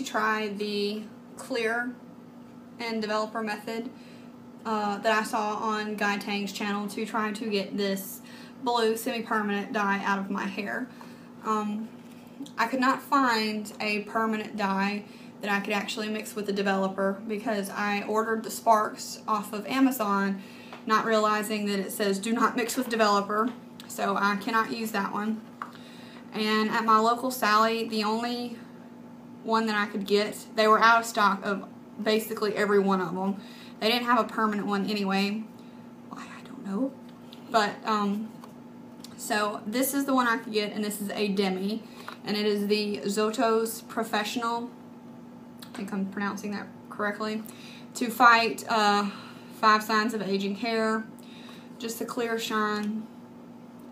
try the clear and developer method that I saw on Guy Tang's channel to try to get this blue semi-permanent dye out of my hair. I could not find a permanent dye that I could actually mix with the developer because I ordered the sparks off of Amazon, not realizing that it says do not mix with developer, so I cannot use that one. And at my local Sally, the only one that I could get, they were out of stock of basically every one of them. They didn't have a permanent one anyway. Why, I don't know. But, so this is the one I could get, and this is a demi, and it is the Zotos Professional, I think I'm pronouncing that correctly, to fight 5 signs of aging hair. Just a clear shine,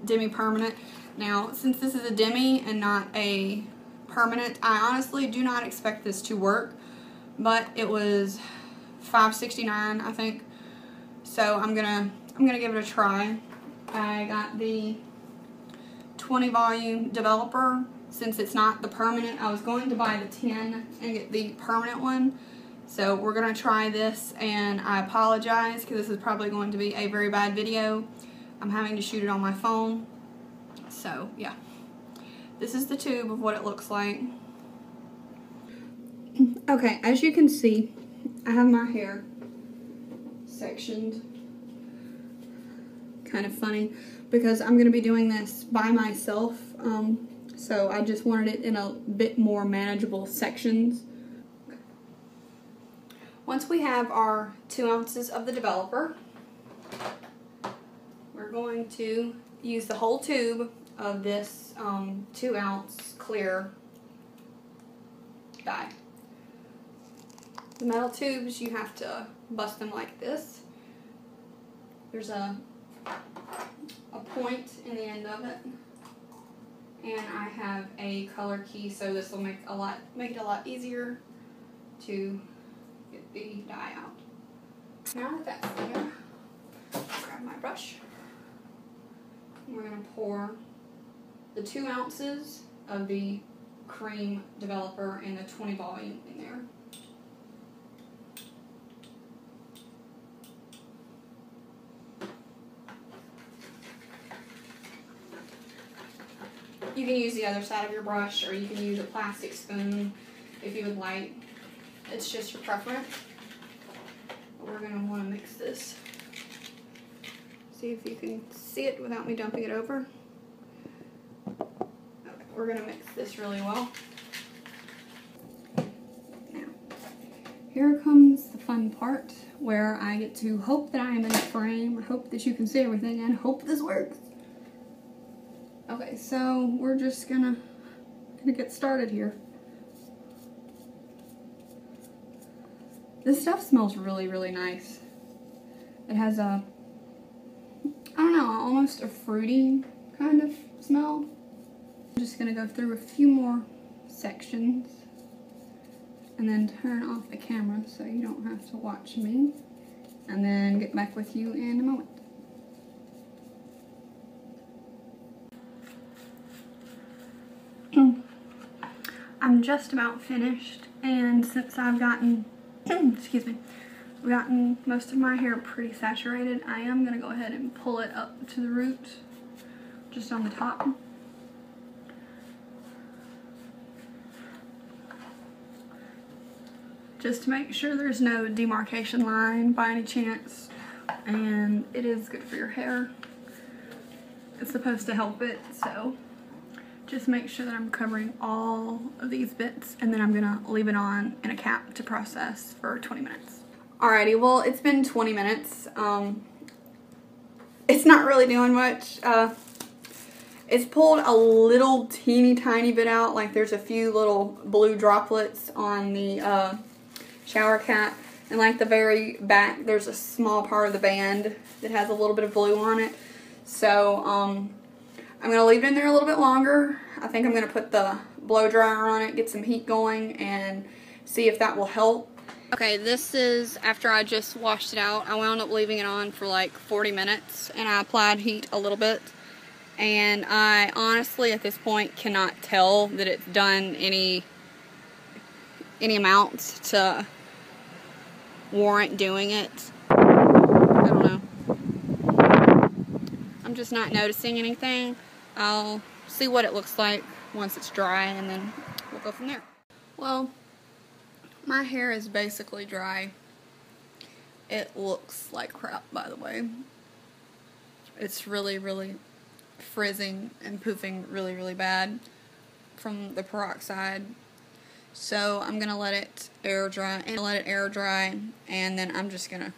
demi-permanent. Now, since this is a demi and not a permanent, I honestly do not expect this to work, but it was $5.69, I think. So I'm gonna give it a try. I got the 20 volume developer. Since it's not the permanent, I was going to buy the 10 and get the permanent one. So we're gonna try this, and I apologize because this is probably going to be a very bad video. I'm having to shoot it on my phone. So yeah, this is the tube of what it looks like. Okay, as you can see, I have my hair sectioned. Kind of funny because I'm going to be doing this by myself, so I just wanted it in a bit more manageable sections. Once we have our 2 ounces of the developer, we're going to use the whole tube of this 2 ounce clear dye. The metal tubes, you have to bust them like this. There's a point in the end of it, and I have a color key, so this will make it a lot easier to get the dye out. Now that that's there, grab my brush. We're going to pour the 2 ounces of the cream developer and the 20 volume in there. You can use the other side of your brush, or you can use a plastic spoon if you would like. It's just your preference. But we're going to want to mix this. See if you can see it without me dumping it over. Okay, we're going to mix this really well. Now, here comes the fun part where I get to hope that I am in the frame, hope that you can see everything, and hope this works. Okay, so we're just gonna get started here. This stuff smells really, really nice. It has a, I don't know, almost a fruity kind of smell. I'm just gonna go through a few more sections and then turn off the camera so you don't have to watch me, and then get back with you in a moment. I'm just about finished, and since I've gotten, excuse me, gotten most of my hair pretty saturated, I am going to go ahead and pull it up to the root, just on the top. Just to make sure there's no demarcation line by any chance, and it is good for your hair. It's supposed to help it, so just make sure that I'm covering all of these bits, and then I'm gonna leave it on in a cap to process for 20 minutes. Alrighty, well, it's been 20 minutes. It's not really doing much. It's pulled a little teeny tiny bit out, like there's a few little blue droplets on the shower cap, and like the very back, there's a small part of the band that has a little bit of blue on it. So, I'm going to leave it in there a little bit longer. I think I'm going to put the blow dryer on it, get some heat going, and see if that will help. Okay, this is after I just washed it out. I wound up leaving it on for like 40 minutes, and I applied heat a little bit. And I honestly, at this point, cannot tell that it's done any any amount to warrant doing it. I don't know. I'm just not noticing anything. I'll see what it looks like once it's dry, and then we'll go from there. Well, my hair is basically dry. It looks like crap, by the way. It's really, really frizzing and poofing really, really bad from the peroxide. So I'm gonna let it air dry, and then I'm just gonna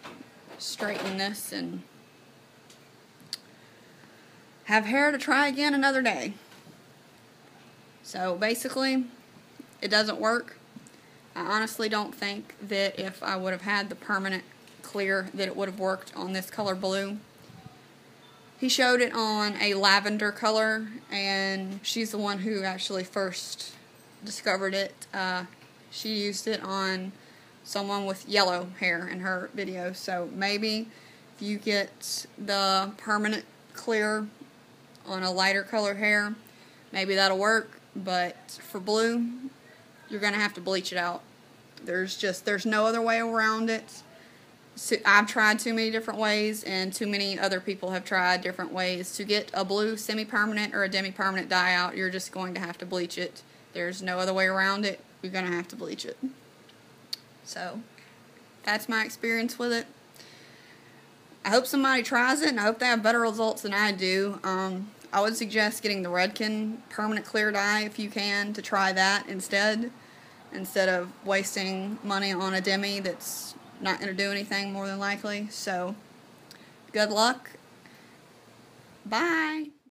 straighten this and have hair to try again another day. So basically, it doesn't work. I honestly don't think that if I would have had the permanent clear that it would have worked on this color blue. He showed it on a lavender color, and she's the one who actually first discovered it. She used it on someone with yellow hair in her video, so maybe if you get the permanent clear on a lighter color hair, maybe that'll work, but for blue, you're going to have to bleach it out. There's no other way around it. So I've tried too many different ways, and too many other people have tried different ways to get a blue semi-permanent or a demi-permanent dye out. You're just going to have to bleach it. There's no other way around it. You're going to have to bleach it. So that's my experience with it. I hope somebody tries it, and I hope they have better results than I do. I would suggest getting the Redken permanent clear dye if you can, to try that instead of wasting money on a demi that's not going to do anything more than likely. So good luck. Bye.